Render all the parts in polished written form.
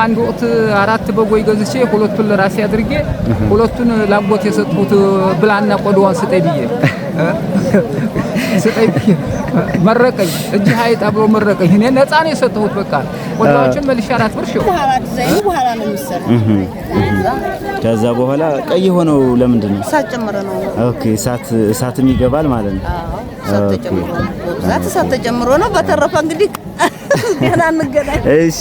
አንድ ወቅት አራት በጎይ ገዝቼ ሁለቱን ለራሴ አድርጌ ሁለቱን ላጎት የሰጡት ብላና ቆዳዋን ስጠይ ብዬ መረቀኝ እጅ ሃይጣ ብሎ መረቀኝ እኔ ነፃ ነው የሰጠሁት በቃ ቆዳዎችን መልሼ 4 ብር ሸው በኋላ ነው የሚሰራው ከዛ በኋላ ቀይ ሆነው ለምንድን ነው እሳት ጨምረ ነው ኦኬ እሳትም ይገባል ማለት ነው እሳት ተጨምሮ ነው በተረፈ እንግዲህ ገና እንገናኝ እሺ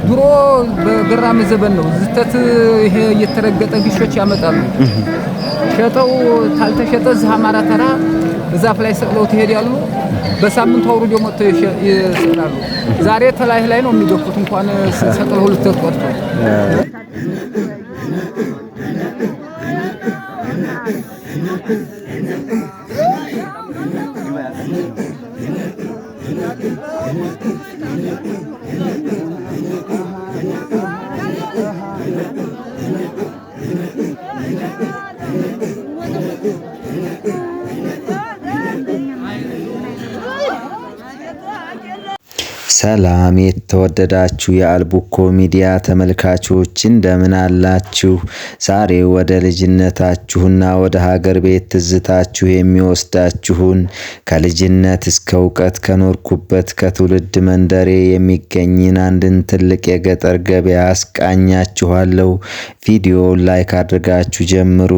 ድሮ በግራም ዘበን ነው ዝተት ይሄ እየተረገጠ ግሾች ያመጣሉ ሸጠው ታልተሸጠ አማራ ተራ ዛፍ ላይ ሰቅለው ትሄዳሉ በሳምንቱ አውሩ ደግሞ ይሰራሉ ዛሬ ተላይ ላይ ነው የሚገፉት እንኳን ሰቅለው ሁለት ተቆርጦ ሰላም የተወደዳችሁ የአልቡኮ ሚዲያ ተመልካቾች እንደምን አላችሁ? ዛሬ ወደ ልጅነታችሁና ወደ ሀገር ቤት ትዝታችሁ የሚወስዳችሁን ከልጅነት እስከ እውቀት ከኖርኩበት ከትውልድ መንደሬ የሚገኝን አንድን ትልቅ የገጠር ገበያ አስቃኛችኋለሁ። ቪዲዮውን ላይክ አድርጋችሁ ጀምሩ።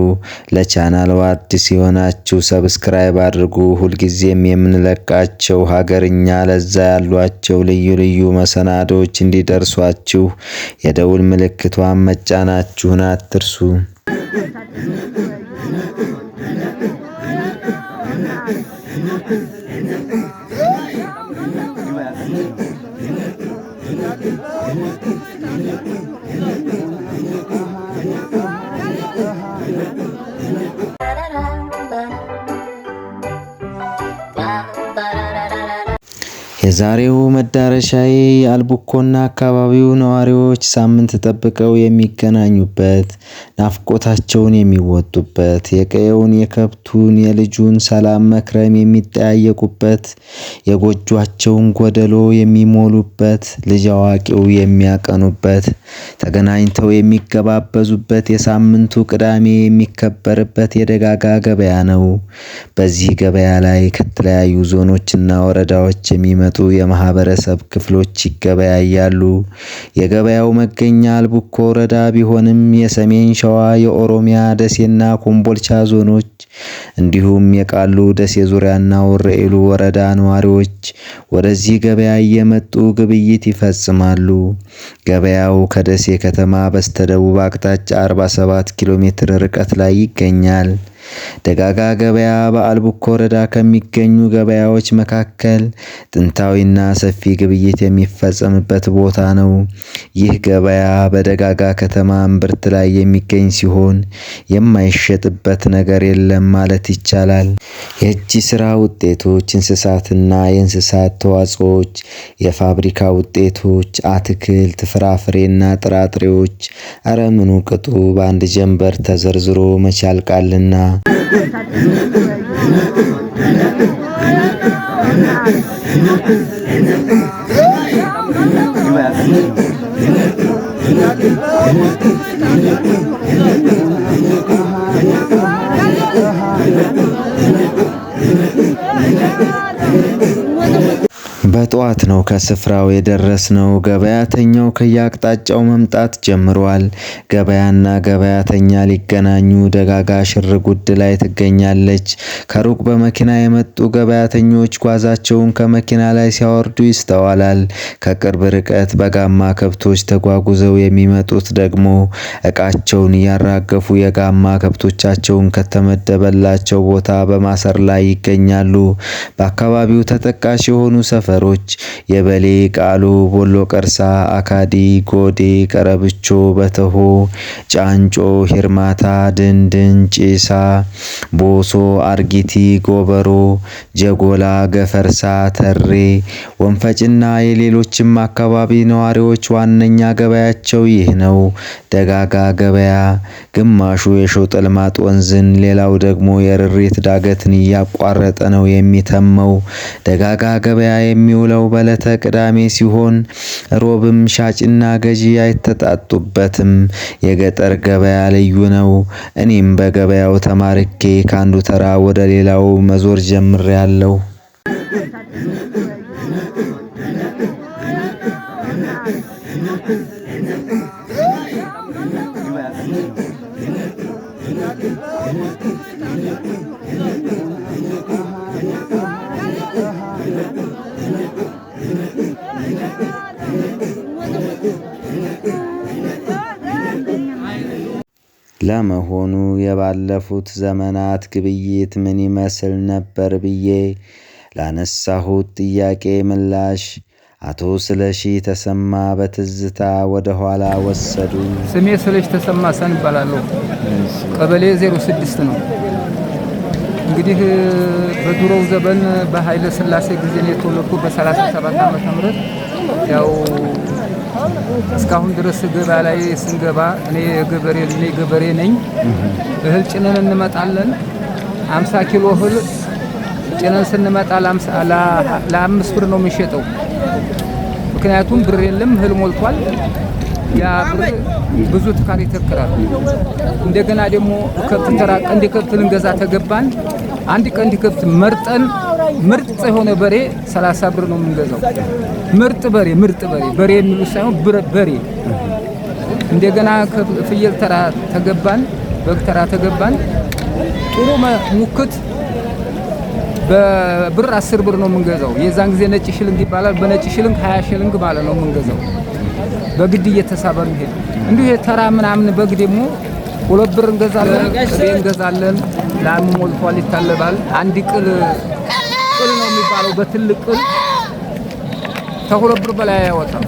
ለቻናሉ አዲስ የሆናችሁ ሰብስክራይብ አድርጉ። ሁልጊዜም የምንለቃቸው ሀገርኛ ለዛ ያሏቸው ልዩ መሰናዶች እንዲደርሷችሁ የደውል ምልክቷን መጫናችሁን አትርሱ። የዛሬው መዳረሻዬ አልቡኮና አካባቢው ነዋሪዎች ሳምንት ተጠብቀው የሚገናኙበት ናፍቆታቸውን የሚወጡበት የቀየውን የከብቱን የልጁን ሰላም መክረም የሚጠያየቁበት የጎጇቸውን ጎደሎ የሚሞሉበት ልጅ አዋቂው የሚያቀኑበት ተገናኝተው የሚገባበዙበት የሳምንቱ ቅዳሜ የሚከበርበት የደጋጋ ገበያ ነው። በዚህ ገበያ ላይ ከተለያዩ ዞኖችና ወረዳዎች የሚመጡ የማህበረሰብ ክፍሎች ይገበያያሉ። የገበያው መገኛ አልቡኮ ወረዳ ቢሆንም የሰሜን ሸዋ የኦሮሚያ ደሴና ኮምቦልቻ ዞኖች እንዲሁም የቃሉ ደሴ ዙሪያና ወረኢሉ ወረዳ ነዋሪዎች ወደዚህ ገበያ እየመጡ ግብይት ይፈጽማሉ። ገበያው ከደሴ ከተማ በስተደቡብ አቅጣጫ 47 ኪሎ ሜትር ርቀት ላይ ይገኛል። ደጋጋ ገበያ በአልቡኮ ወረዳ ከሚገኙ ገበያዎች መካከል ጥንታዊና ሰፊ ግብይት የሚፈጸምበት ቦታ ነው። ይህ ገበያ በደጋጋ ከተማ እምብርት ላይ የሚገኝ ሲሆን የማይሸጥበት ነገር የለም ማለት ይቻላል። የእጅ ስራ ውጤቶች፣ እንስሳትና የእንስሳት ተዋጽኦች፣ የፋብሪካ ውጤቶች፣ አትክልት፣ ፍራፍሬና ጥራጥሬዎች ኧረ ምኑ ቅጡ በአንድ ጀንበር ተዘርዝሮ መች ያልቃልና በጠዋት ነው ከስፍራው የደረስነው። ገበያተኛው ከያቅጣጫው መምጣት ጀምሯል። ገበያና ገበያተኛ ሊገናኙ ደጋጋ ሽር ጉድ ላይ ትገኛለች። ከሩቅ በመኪና የመጡ ገበያተኞች ጓዛቸውን ከመኪና ላይ ሲያወርዱ ይስተዋላል። ከቅርብ ርቀት በጋማ ከብቶች ተጓጉዘው የሚመጡት ደግሞ እቃቸውን እያራገፉ የጋማ ከብቶቻቸውን ከተመደበላቸው ቦታ በማሰር ላይ ይገኛሉ። በአካባቢው ተጠቃሽ የሆኑ ሰፈሮች የበሌ፣ ቃሉ፣ ቦሎ ቀርሳ፣ አካዲ፣ ጎዴ፣ ቀረብቾ፣ በተሆ፣ ጫንጮ፣ ሂርማታ፣ ድንድን፣ ጪሳ፣ ቦሶ፣ አርጊቲ፣ ጎበሮ፣ ጀጎላ፣ ገፈርሳ፣ ተሬ፣ ወንፈጭና የሌሎችም አካባቢ ነዋሪዎች ዋነኛ ገበያቸው ይህ ነው። ደጋጋ ገበያ ግማሹ የሾጠ ልማት ወንዝን ሌላው ደግሞ የርሪት ዳገትን እያቋረጠ ነው የሚተመው። ደጋጋ ገበያ የሚውለው በዕለተ ቅዳሜ ሲሆን ሮብም ሻጭና ገዢ አይተጣጡበትም። የገጠር ገበያ ልዩ ነው። እኔም በገበያው ተማርኬ ካንዱ ተራ ወደ ሌላው መዞር ጀምሬያለሁ። ለመሆኑ የባለፉት ዘመናት ግብይት ምን ይመስል ነበር ብዬ ላነሳሁት ጥያቄ ምላሽ አቶ ስለሺ ተሰማ በትዝታ ወደ ኋላ ወሰዱ። ስሜ ስለሺ ተሰማ ሰን እባላለሁ። ቀበሌ 06 ነው። እንግዲህ በድሮው ዘመን በኃይለ ሥላሴ ጊዜ ነው የተወለድኩት በ37 ዓመተ ምህረት ያው እስካሁን ድረስ ገበያ ላይ ስንገባ እኔ ገበሬ ነኝ። እህል ጭነን እንመጣለን። 50 ኪሎ እህል ጭነን ስንመጣ ለ5 ብር ነው የሚሸጠው። ምክንያቱም ብር የለም፣ እህል ሞልቷል። ያ ብር ብዙ ትካር ይተክራል። እንደገና ደግሞ ከብት ተራቀ እንደ ከብት ልንገዛ ተገባን። አንድ ቀን ከብት መርጠን ምርጥ የሆነ በሬ 30 ብር ነው የምንገዛው። ምርጥ በሬ የሚሉ ሳይሆን በሬ። እንደገና ፍየል ተራ ተገባን፣ በግ ተራ ተገባን። ጥሩ ሙክት በብር 10 ብር ነው የምንገዛው። የዛን ጊዜ ነጭ ሽልንግ ይባላል። በነጭ ሽልንግ 20 ሽልንግ ማለት ነው የምንገዛው። በግድ እየተሳበ ነው ሄድ። እንዲሁ የተራ ምናምን በግ ደግሞ 2 ብር እንገዛለን፣ ቅቤ እንገዛለን። ላም ሞልቷል ይታለባል። አንድ ቅል ነው የሚባለው። በትልቅ ቅል ከ2 ብር በላይ አይወጣም።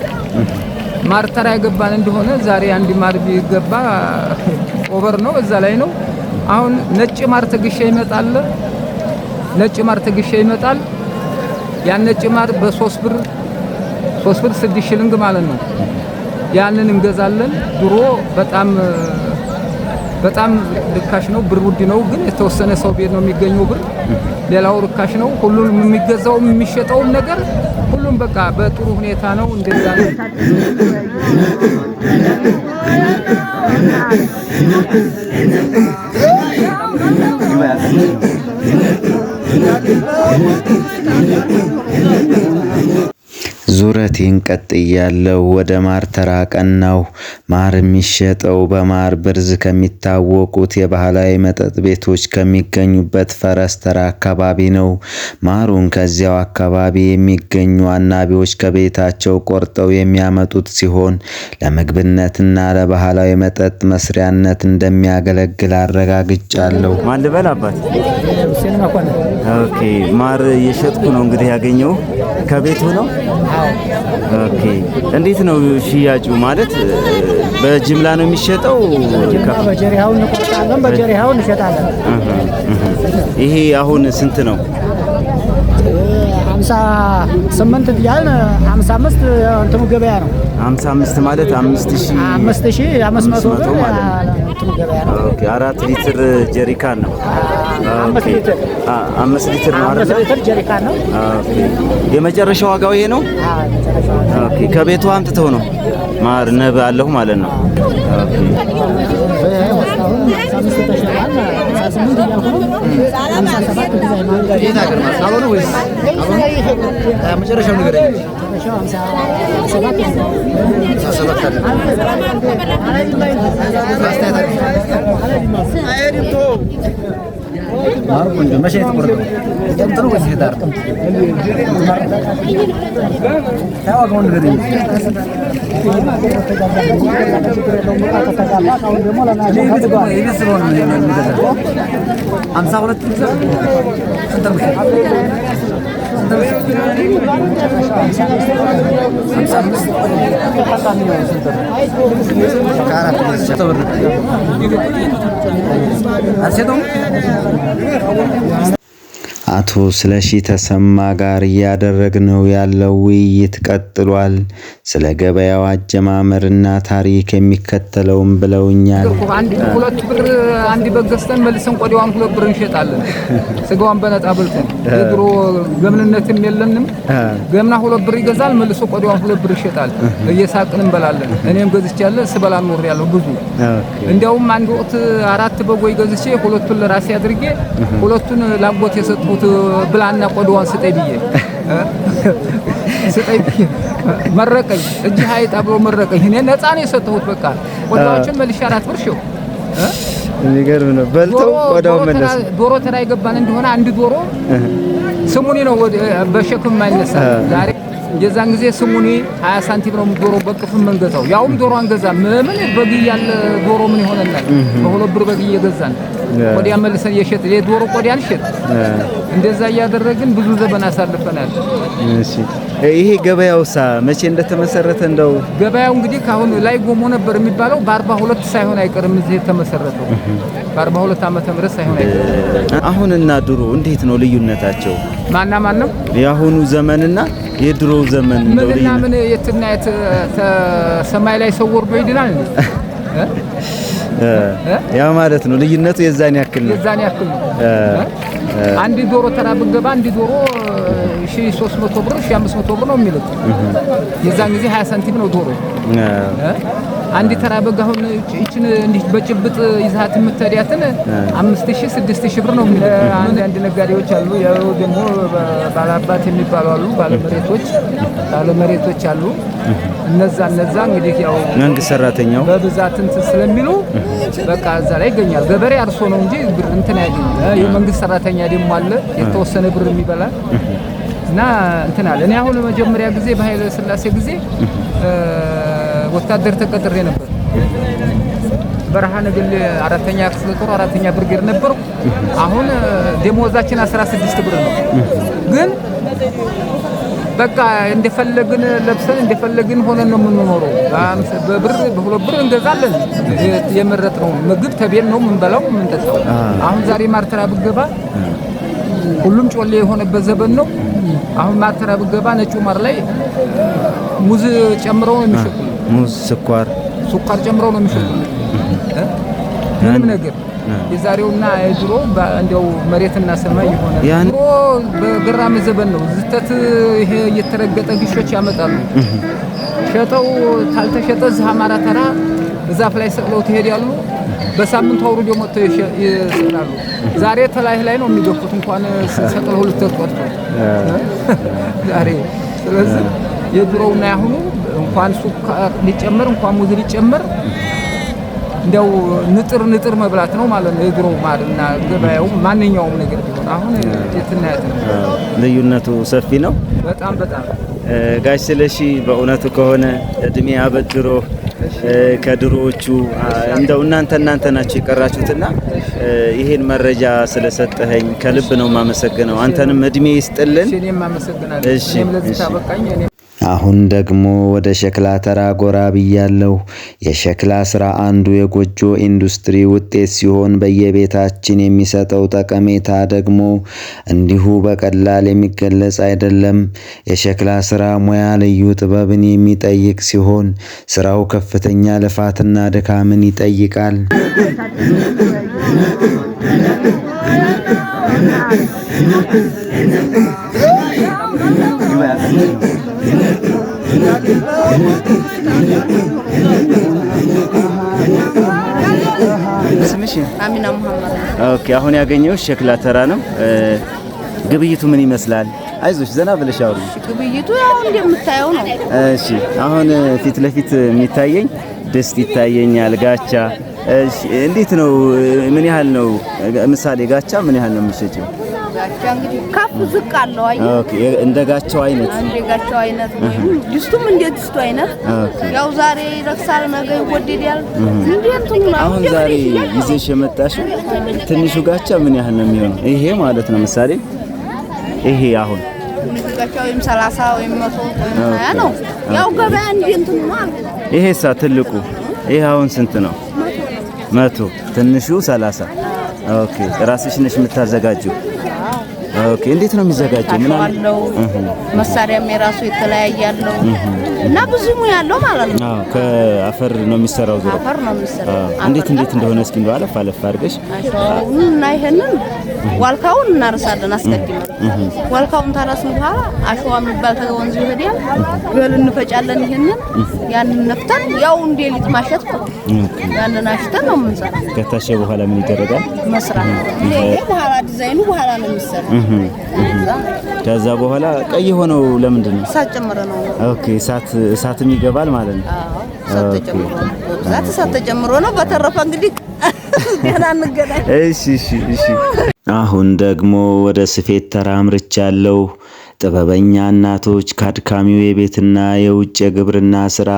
ማር ተራ የገባን እንደሆነ ዛሬ አንድ ማር ቢገባ ኦቨር ነው፣ እዛ ላይ ነው። አሁን ነጭ ማር ተግሻ ይመጣል። ያን ነጭ ማር በ3 ብር 6 ሽልንግ ማለት ነው። ያንን እንገዛለን። ድሮ በጣም ርካሽ ነው፣ ብር ውድ ነው። ግን የተወሰነ ሰው ቤት ነው የሚገኘው ብር፣ ሌላው ርካሽ ነው። ሁሉም የሚገዛው የሚሸጠው ነገር ሁሉም በቃ በጥሩ ሁኔታ ነው። እንደዛ ነው። ዙረቴን ቀጥያለሁ። ወደ ማር ተራ ቀናሁ። ማር የሚሸጠው በማር ብርዝ ከሚታወቁት የባህላዊ መጠጥ ቤቶች ከሚገኙበት ፈረስ ተራ አካባቢ ነው። ማሩን ከዚያው አካባቢ የሚገኙ አናቢዎች ከቤታቸው ቆርጠው የሚያመጡት ሲሆን ለምግብነትና ለባህላዊ መጠጥ መስሪያነት እንደሚያገለግል አረጋግጫለሁ። ማን ልበል አባት? ኦኬ። ማር እየሸጥኩ ነው እንግዲህ ያገኘው ከቤቱ ነው። ኦኬ። እንዴት ነው ሽያጩ? ማለት በጅምላ ነው የሚሸጠው? በጀሪሃው እንቆርጣለን፣ በጀሪሃው እንሸጣለን። ይሄ አሁን ስንት ነው? 58 ቢያል 55 እንትኑ ገበያ ነው። 55 ማለት 5500 ማለት እንትኑ ገበያ ነው። ኦኬ። 4 ሊትር ጀሪካን ነው። ኦኬ። 5 ሊትር ነው አይደል? 5 ሊትር ጀሪካን ነው። ኦኬ። የመጨረሻ ዋጋው ይሄ ነው? ኦኬ። ከቤቱ አምጥተው ነው ማር ነብ አለሁ ማለት ነው። ኦኬ። 58 እያልኩ ነው። 57 ዲዛይን ነው። የት ሀገር ማለት ሳሎን ወይስ መጨረሻው ንገረኝ። መጨረሻው 57 ቆንጆ መቼ የተቆረጠው? ጥሩ ወይስ የዳር? ታዋቀው ንገረኝ። 52 አቶ ስለሺ ተሰማ ጋር እያደረግነው ያለው ውይይት ቀጥሏል። ስለ ገበያው አጀማመርና ታሪክ የሚከተለውን ብለውኛል። አንድ 2 ብር አንድ በገዝተን መልሰን ቆዳዋን 2 ብር እንሸጣለን። ስጋዋን በነጣ በልተን የድሮ ገምንነትም የለንም። ገምና 2 ብር ይገዛል፣ መልሶ ቆዳዋን 2 ብር ይሸጣል። እየሳቅን እንበላለን። እኔም ገዝቻለሁ፣ ስበላ ኖር ያለው ብዙ እንዲያውም አንድ ወቅት 4 በጎይ ገዝቼ 2ቱን ለራሴ አድርጌ 2ቱን ላጎት የሰጡት ብላና ቆዳዋን ስጠይ ብዬ መረቀኝ። እጅ ሀይጣ ብሎ መረቀኝ። እኔ ነፃ ነው የሰጠሁት። በቃ ቆዳዎችን መልሼ 4 ብር ሸው። የሚገርም ነው። በልተው ቆዳው መለስ። ዶሮ ተራ ይገባን እንደሆነ አንድ ዶሮ ስሙኒ ነው በሸክም የማይነሳ ዛሬ የዛን ጊዜ ስሙኒ 20 ሳንቲም ነው ዶሮ በቅፍም መንገዛው። ያውም ዶሮ አንገዛ ምን በግ ያለ ዶሮ ምን ይሆነናል? በ2 ብር በግ እየገዛን ቆዳ መልሰን የሸጥ የዶሮ ቆዳ አንሸጥ። እንደዛ እያደረግን ብዙ ዘመን አሳልፈናል። እሺ ይሄ ገበያውሳ መቼ እንደተመሰረተ እንደው? ገበያው እንግዲህ ካሁን ላይ ጎሞ ነበር የሚባለው በ42 ሳይሆን አይቀርም እዚህ የተመሰረተው። በ42 ዓመተ ምህረት ሳይሆን አይቀርም። አሁንና ድሮ እንዴት ነው ልዩነታቸው? ማና ማን ነው? የአሁኑ ዘመንና የድሮ ዘመን እንደው ምንና ምን የትና የት ሰማይ ላይ ሰው ወርዶ ይድናል እንዴ? ያ ማለት ነው ልዩነቱ የዛን ያክል ነው። የዛን ያክል ነው። አንድ ዶሮ ተራ ብገባ አንድ ዶሮ 1300 ብር 1500 ብር ነው የሚለው። የዛን ጊዜ 20 ሳንቲም ነው ዶሮ። አንድ ተራ በግ አሁን እቺን እንዲህ በጭብጥ ይዛት የምትሄዳትን 5000 6000 ብር ነው የሚለው። አንድ ነጋዴዎች አሉ፣ ያው ደግሞ ባላባት የሚባሉ አሉ፣ ባለመሬቶች አሉ። እነዛ እንግዲህ ያው መንግስት ሰራተኛው በብዛት እንትን ስለሚሉ በቃ እዛ ላይ ይገኛል። ገበሬ አርሶ ነው እንጂ ብር እንትን ያገኝ። የመንግስት ሰራተኛ ደግሞ አለ የተወሰነ ብር የሚበላ እና እንትን አለ። እኔ አሁን መጀመሪያ ጊዜ በኃይለ ሥላሴ ጊዜ ወታደር ተቀጥሬ ነበር። በረሃ ነገል 4ኛ ክፍለ ጦር 4ኛ ብርጌድ ነበር። አሁን ደሞዛችን 16 ብር ነው። ግን በቃ እንደፈለግን ለብሰን እንደፈለግን ሆነን ነው የምንኖረው። በብር በ2 ብር እንገዛለን። የመረጥነው ምግብ ተቤን ነው የምንበላው የምንጠጣው። አሁን ዛሬ ማርተራ ብገባ ሁሉም ጮሌ የሆነበት ዘመን ነው። አሁን ማርተራ ብገባ ነጩ ማር ላይ ሙዝ ጨምረው ነው የሚሸጡ። ሙዝ፣ ስኳር ጨምረው ነው የሚሸጡ። ምንም ነገር የዛሬውና የድሮ እንደው መሬትና ሰማይ የሆነ ድሮ በግራም ዘበን ነው። ዝተት ይሄ እየተረገጠ ግሾች ያመጣሉ። ሸጠው ታልተሸጠ እዚህ አማራ ተራ ዛፍ ላይ ሰቅለው ትሄዳሉ። በሳምንቱ አውርዶ መጥተው ይሰራሉ። ዛሬ ተላይ ላይ ነው የሚገፉት እንኳን ሰቅለው ልትቆርጡ ዛሬ። ስለዚህ የድሮውና ያሁኑ እንኳን ሱቅ ሊጨመር እንኳን ሙዝ ሊጨመር እንደው ንጥር መብላት ነው ማለት ነው። የድሮው ማርና ገበያው ማንኛውም ነገር ቢሆን አሁን የትናየት ነው። ልዩነቱ ሰፊ ነው በጣም። ጋሽ ስለሺ በእውነቱ ከሆነ እድሜ አበድሮ ከድሮዎቹ እንደው እናንተ ናችሁ የቀራችሁትና ይሄን መረጃ ስለሰጠኸኝ ከልብ ነው የማመሰግነው። አንተንም እድሜ ይስጥልን። እኔም አመሰግናለሁ። እኔም ለዚህ ታበቃኝ። አሁን ደግሞ ወደ ሸክላ ተራ ጎራ ብያለሁ። የሸክላ ስራ አንዱ የጎጆ ኢንዱስትሪ ውጤት ሲሆን በየቤታችን የሚሰጠው ጠቀሜታ ደግሞ እንዲሁ በቀላል የሚገለጽ አይደለም። የሸክላ ስራ ሙያ ልዩ ጥበብን የሚጠይቅ ሲሆን ስራው ከፍተኛ ልፋትና ድካምን ይጠይቃል። ስምሽ? አሚና መሐመድ። ኦኬ አሁን ያገኘው ሸክላ ተራ ነው። ግብይቱ ምን ይመስላል? አይዞሽ ዘና ብለሽ አውሪ። ግብይቱ ያው እንደምታየው ነው። እሺ አሁን ፊት ለፊት የሚታየኝ ድስት ይታየኛል፣ ጋቻ። እሺ እንዴት ነው? ምን ያህል ነው? ምሳሌ ጋቻ ምን ያህል ነው የሚሸጪው? ጋቻ እንግዲህ ከፍ ዝቅ አለው። አይ ኦኬ እንደ ጋቻው አይነት ድስቱም እንደ ድስቱ አይነት ያው ዛሬ ይረክሳል፣ ነገ ይወደዳል። እንዴት ነው? አሁን ዛሬ ይዘሽ የመጣሽው ትንሹ ጋቻ ምን ያህል ነው የሚሆነው? ይሄ ማለት ነው ምሳሌ ይሄ አሁን ጋቻ ወይም 30 ወይም 100 ወይም 20 ነው። ያው ገበያ እንዴት ነው ማለት ነው። ይሄሳ ትልቁ ይሄ አሁን ስንት ነው? 100 ትንሹ 30። ኦኬ ራስሽ ነሽ የምታዘጋጂው? ኦኬ እንዴት ነው የሚዘጋጀው? ምን አለው? መሳሪያም የራሱ የተለያየ አለው እና ብዙ ሙያ ያለው ማለት ነው። አዎ ከአፈር ነው የሚሰራው። ዙሮ አፈር ነው የሚሰራው። እንዴት እንደሆነ እስኪ እንደው አለፍ አድርገሽ እና ይሄንን ዋልካውን እናርሳለን አስቀድመን። ዋልካውን ታራስን በኋላ አሸዋ የሚባል ተወንዙ ይሄዳል። ገል እንፈጫለን። ይሄንን ያንን ነፍተን ያው እንዴሊት ማሸት ነው። ያንን አሽተን ነው የምንሰራው። ከታሸ በኋላ ምን ይደረጋል? መስራት ነው። ይሄ በኋላ ዲዛይኑ በኋላ ነው የሚሰራው። ከዛ በኋላ ቀይ ሆነው ለምንድን ነው? እሳት ጨምረ ነው። ኦኬ እሳትም ይገባል ማለት ነው። እሳት ተጨምሮ ነው። በተረፈ እንግዲህ ገና እንገናኝ። እሺ አሁን ደግሞ ወደ ስፌት ተራ አምርቻለሁ። ጥበበኛ እናቶች ካድካሚው የቤትና የውጭ የግብርና ስራ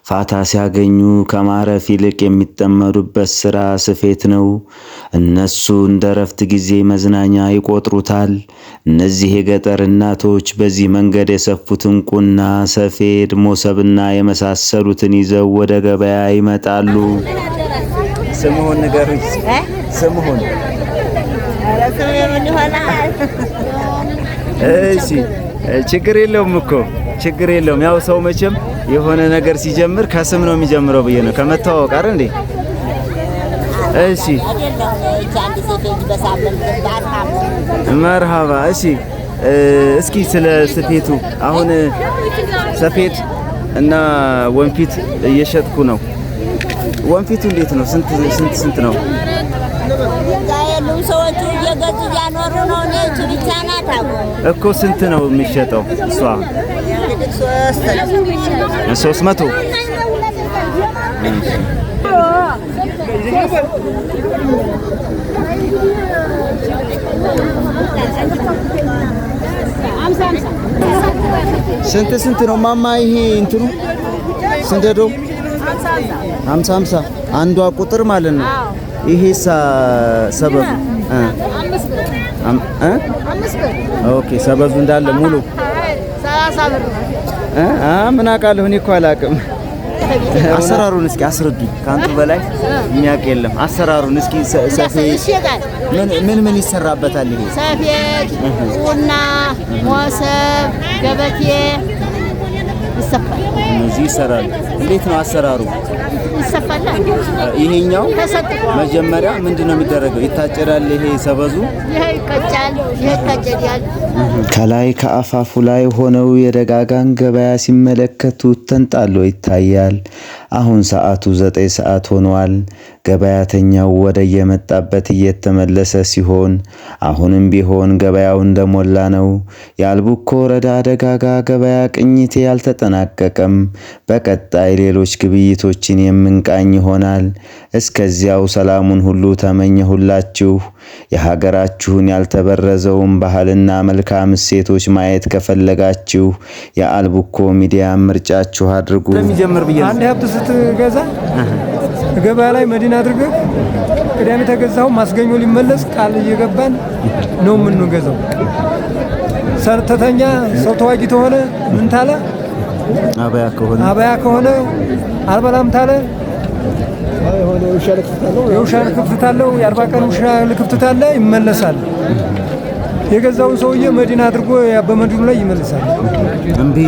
ፋታ ሲያገኙ ከማረፍ ይልቅ የሚጠመዱበት ስራ ስፌት ነው። እነሱ እንደ ረፍት ጊዜ መዝናኛ ይቆጥሩታል። እነዚህ የገጠር እናቶች በዚህ መንገድ የሰፉትን ቁና፣ ሰፌድ፣ ሞሰብና የመሳሰሉትን ይዘው ወደ ገበያ ይመጣሉ። ስምሆን ንገሩኝ። ስምሆን እሺ ችግር የለውም እኮ ችግር የለውም። ያው ሰው መቼም የሆነ ነገር ሲጀምር ከስም ነው የሚጀምረው ብዬ ነው ከመታወቅ አይደል እንዴ? እሺ መርሃባ። እሺ እስኪ ስለ ስፌቱ አሁን ሰፌድ እና ወንፊት እየሸጥኩ ነው። ወንፊቱ እንዴት ነው? ስንት ነው? ሰዎቹ እየገዙ እያኖሩ ነው። እኔ ብቻ ናት እኮ ስንት ነው የሚሸጠው? እሷ 300 ስንት ነው ማማ? ይሄ እንትኑ ስንደዶ 50 አንዷ ቁጥር ማለት ነው። ይሄሳ ሰበዙ ኦኬ ሰበዙ እንዳለ ሙሉ 30 ብር ምን አውቃለሁ እኔ እኮ አላውቅም። አሰራሩን እስኪ አስረዱኝ። ካንቱ በላይ የሚያውቅ የለም። አሰራሩን እስኪ ምን ይሰራበታል? ይሄ ሰፌድ፣ ቁና፣ ሞሰብ፣ ገበቴ ይሰፋል። እነዚህ ይሰራሉ። እንዴት ነው አሰራሩ? ይሰፋል። ይሄኛው መጀመሪያ ምንድነው የሚደረገው? ይታጨዳል። ይሄ ሰበዙ ይሄ ይቀጫል። ይሄ ይታጨዳል። ከላይ ከአፋፉ ላይ ሆነው የደጋጋን ገበያ ሲመለከቱት ተንጣሎ ይታያል። አሁን ሰዓቱ 9 ሰዓት ሆኗል። ገበያተኛው ወደ የመጣበት እየተመለሰ ሲሆን አሁንም ቢሆን ገበያው እንደሞላ ነው። የአልቡኮ ወረዳ ደጋጋ ገበያ ቅኝቴ ያልተጠናቀቀም። በቀጣይ ሌሎች ግብይቶችን የምንቃኝ ይሆናል። እስከዚያው ሰላሙን ሁሉ ተመኘሁላችሁ። የሀገራችሁን ያልተበረዘውን ባህልና መልካም እሴቶች ማየት ከፈለጋችሁ የአልቡኮ ሚዲያ ምርጫችሁ አድርጉ። አንድ ሀብት ስትገዛ ገበያ ላይ መዲና አድርገህ ቅዳሜ ተገዛው ማስገኞ ሊመለስ ቃል እየገባን ነው የምንገዛው። ሰርተተኛ ሰው ተዋጊ ተሆነ ምን ታለ አባያ ከሆነ አልበላም ታለ የውሻ ልክፍታለው የ40 ቀን ውሻ ልክፍታለ ይመለሳል። የገዛውን ሰውዬ መዲና አድርጎ በመዲኑ ላይ ይመለሳል። እምቢ